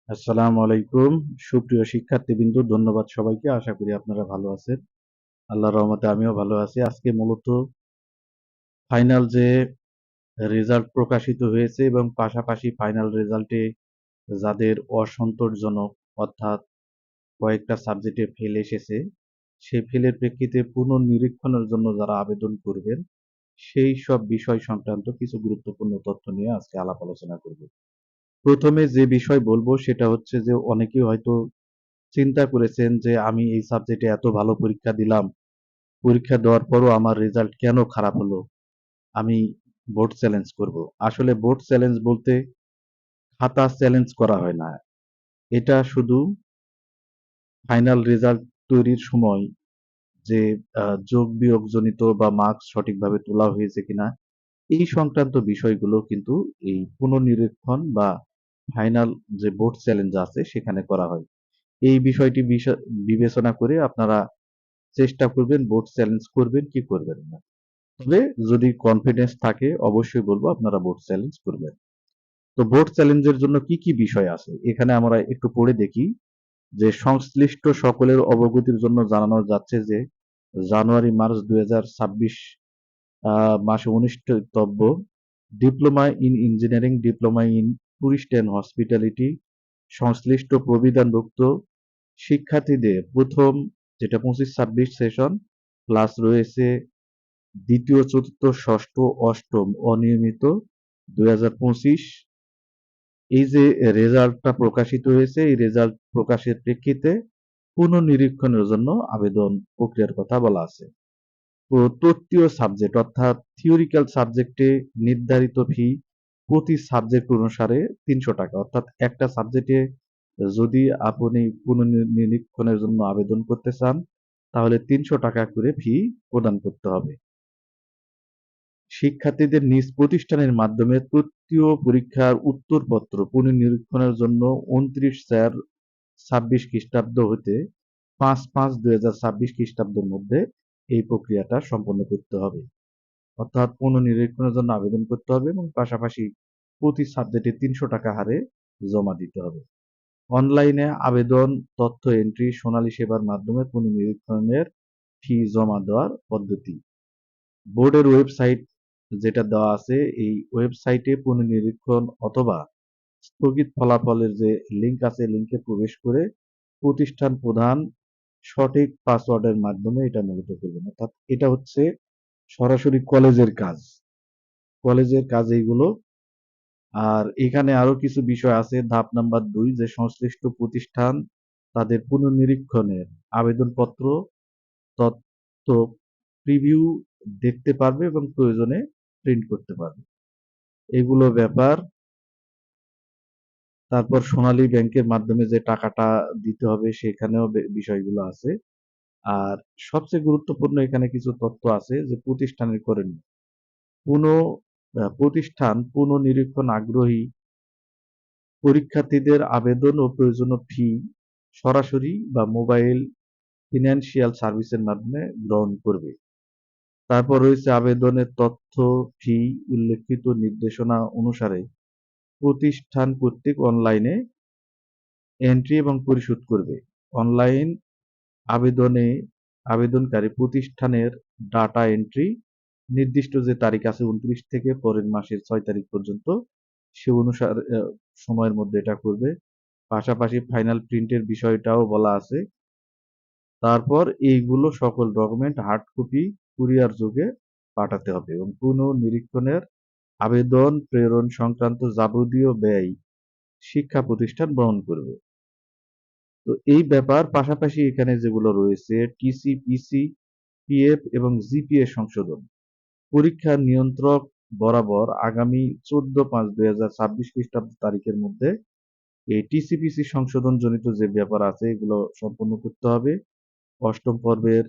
আসসালামু আলাইকুম। সুপ্রিয় শিক্ষার্থীবৃন্দ, ধন্যবাদ সবাইকে। আশা করি আপনারা ভালো আছেন। আল্লাহর রহমতে আমিও ভালো আছি। আজকে মূলত ফাইনাল যে রেজাল্ট প্রকাশিত হয়েছে এবং পাশাপাশি ফাইনাল রেজাল্টে যাদের অসন্তোষজনক অর্থাৎ কয়েকটা সাবজেক্টে ফেল এসেছে, সেই ফেলের প্রেক্ষিতে পুনর্নিরীক্ষণের জন্য যারা আবেদন করবেন, সেই সব বিষয় সংক্রান্ত কিছু গুরুত্বপূর্ণ তথ্য নিয়ে আজকে আলাপ আলোচনা করব। প্রথমে যে বিষয় বলবো সেটা হচ্ছে যে অনেকেই হয়তো চিন্তা করেছেন যে আমি এই সাবজেক্টে এত ভালো পরীক্ষা দিলাম, পরীক্ষা দেওয়ার পরও আমার রেজাল্ট কেন খারাপ হলো? আমি বোর্ড চ্যালেঞ্জ করব। আসলে বোর্ড চ্যালেঞ্জ বলতে খাতা চ্যালেঞ্জ করা হয় না। এটা শুধু ফাইনাল রেজাল্ট তৈরির সময় যে যোগ বিয়োগ জনিত বা মার্কস সঠিকভাবে তোলা হয়েছে কিনা এই সংক্রান্ত বিষয়গুলো কিন্তু এই পুনর্নিরীক্ষণ বা ফাইনাল যে বোর্ড চ্যালেঞ্জ আছে সেখানে করা হয়। এই বিষয়টি বিবেচনা করে আপনারা চেষ্টা করবেন বোর্ড চ্যালেঞ্জ করবেন কি করবেন না। তবে যদি কনফিডেন্স থাকে অবশ্যই বলবো আপনারা বোর্ড চ্যালেঞ্জ করবেন। তো বোর্ড চ্যালেঞ্জের জন্য কি কি বিষয় আছে এখানে আমরা একটু পড়ে দেখি। যে সংশ্লিষ্ট সকলের অবগতির জন্য জানানো যাচ্ছে যে জানুয়ারি মার্চ 2026 মাসে অনুষ্ঠিতব্য diploma in engineering, diploma in tourist and hospitality সংশ্লিষ্ট প্রবিধানভুক্ত শিক্ষার্থীদের প্রথম যেটা 25-26 সেশন প্লাস রয়েছে দ্বিতীয়, চতুর্থ, ষষ্ঠ, অষ্টম অনিয়মিত 2025 এই যে রেজাল্টটা প্রকাশিত হয়েছে এই রেজাল্ট প্রকাশের প্রেক্ষিতে পুনর্নিরীক্ষণের জন্য আবেদন প্রক্রিয়ার কথা বলা আছে। তো তৃতীয় সাবজেক্ট অর্থাৎ থিওরিক্যাল সাবজেক্টে নির্ধারিত ফি প্রতি সাবজেক্ট অনুসারে 300 টাকা, অর্থাৎ একটা সাবজেক্টে যদি আপনি পুনর্নিরীক্ষণের জন্য আবেদন করতে চান তাহলে 300 টাকা করে ফি প্রদান করতে হবে। শিক্ষার্থীদের নিজ প্রতিষ্ঠানের মাধ্যমে তৃতীয় পরীক্ষার উত্তরপত্র পুনর্নিরীক্ষণের জন্য 29/4/26 খ্রিস্টাব্দ হতে 5/5/2026 খ্রিস্টাব্দের মধ্যে এই প্রক্রিয়াটা সম্পন্ন করতে হবে। অর্থাৎ পুনর্নিরীক্ষণের জন্য আবেদন করতে হবে এবং পাশাপাশি প্রতি সাবজেক্টে 300 টাকা হারে জমা দিতে হবে। অনলাইনে আবেদন, তথ্য এন্ট্রি, সোনালী সেবার মাধ্যমে পুনর্নিরীক্ষণের ফি জমা দেওয়ার পদ্ধতি। বোর্ডের ওয়েবসাইট যেটা দেওয়া আছে এই ওয়েবসাইটে পুনর্নিরীক্ষণ অথবা স্থগিত ফলাফলের যে লিঙ্ক আছে লিঙ্কে প্রবেশ করে প্রতিষ্ঠান প্রধান সঠিক পাসওয়ার্ডের মাধ্যমে এটা মূলত করবেন। অর্থাৎ এটা হচ্ছে সরাসরি কলেজের কাজ, কলেজের কাজ এইগুলো। আর এখানে আরো কিছু বিষয় আছে। ধাপ নাম্বার 2 যে সংশ্লিষ্ট প্রতিষ্ঠান তাদের পুনর্নিরীক্ষণের আবেদনপত্র তথ্য প্রিভিউ দেখতে পারবে এবং প্রয়োজনে প্রিন্ট করতে পারবে, এগুলো ব্যাপার। তারপর সোনালী ব্যাংকের মাধ্যমে যে টাকাটা দিতে হবে সেখানেও বিষয়গুলো আছে। আর সবচেয়ে গুরুত্বপূর্ণ এখানে কিছু তথ্য আছে যে প্রতিষ্ঠানের করণীয়। কোনো প্রতিষ্ঠান পুনর্নিরীক্ষণ আগ্রহী পরীক্ষার্থীদের আবেদন ও প্রয়োজনীয় ফি সরাসরি বা মোবাইল ফিনান্সিয়াল সার্ভিসের মাধ্যমে গ্রহণ করবে। তারপর রয়েছে আবেদনের তথ্য, ফি উল্লেখিত নির্দেশনা অনুসারে প্রতিষ্ঠান কর্তৃক অনলাইনে এন্ট্রি এবং পরিশোধ করবে। অনলাইন আবেদনে আবেদনকারী প্রতিষ্ঠানের ডাটা এন্ট্রি নির্দিষ্ট যে তারিখ আছে 29 থেকে পরের মাসের 6 তারিখ পর্যন্ত সে অনুসারে সময়ের মধ্যে এটা করবে। পাশাপাশি ফাইনাল প্রিন্টের বিষয়টাও বলা আছে। তারপর এইগুলো সকল ডকুমেন্ট হার্ড কপি কুরিয়ার যোগে পাঠাতে হবে এবং পুনর্নিরীক্ষণের আবেদন প্রেরণ সংক্রান্ত যাবতীয় ব্যয় শিক্ষা প্রতিষ্ঠান বহন করবে। তো এই ব্যাপার পাশাপাশি এখানে যেগুলো রয়েছে টিসি, পিসি, পিএফ এবং জিপিএ সংশোধন। পরীক্ষা নিয়ন্ত্রক বরাবর আগামী 14/5/2026 খ্রিস্টাব্দ তারিখের মধ্যে এই টিসিপিসি সংশোধন জনিত যে ব্যাপার আছে এগুলো সম্পন্ন করতে হবে। অষ্টম পর্বের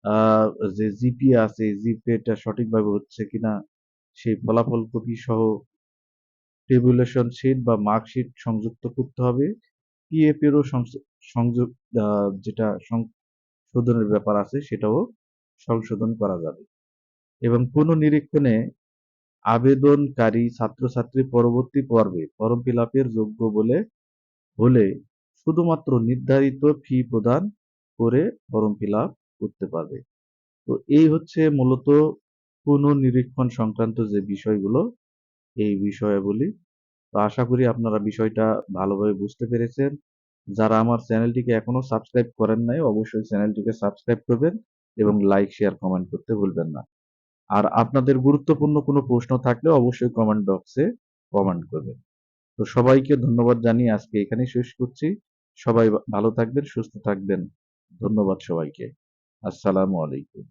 আহ, যে জিপিএ আছে এই জিপিএটা সঠিকভাবে হচ্ছে কিনা সেই ফলাফল কপি সহ টেবুলেশন শিট বা মার্কশিট সংযুক্ত করতে হবে। পিএফ এরও সংযোগ যেটা সংশোধনের ব্যাপার আছে সেটাও সংশোধন করা যাবে এবং পুনর্নিরীক্ষণে আবেদনকারী ছাত্রছাত্রী পরবর্তী পর্বে ফর্ম ফিল আপের যোগ্য বলে হলে শুধুমাত্র নির্ধারিত ফি প্রদান করে ফর্ম ফিল আপ করতে পারবে। তো এই হচ্ছে মূলত পুনর্নিরীক্ষণ সংক্রান্ত যে বিষয়গুলো, এই বিষয়াবলী। তো আশা করি আপনারা বিষয়টা ভালোভাবে বুঝতে পেরেছেন। যারা আমার চ্যানেলটিকে এখনো সাবস্ক্রাইব করেন নাই, অবশ্যই চ্যানেলটিকে সাবস্ক্রাইব করবেন এবং লাইক, শেয়ার, কমেন্ট করতে ভুলবেন না। আর আপনাদের গুরুত্বপূর্ণ কোনো প্রশ্ন থাকলে অবশ্যই কমেন্ট বক্সে কমেন্ট করবেন। তো সবাইকে ধন্যবাদ জানিয়ে আজকে এখানেই শেষ করছি। সবাই ভালো থাকবেন, সুস্থ থাকবেন। ধন্যবাদ সবাইকে। আসসালামু আলাইকুম।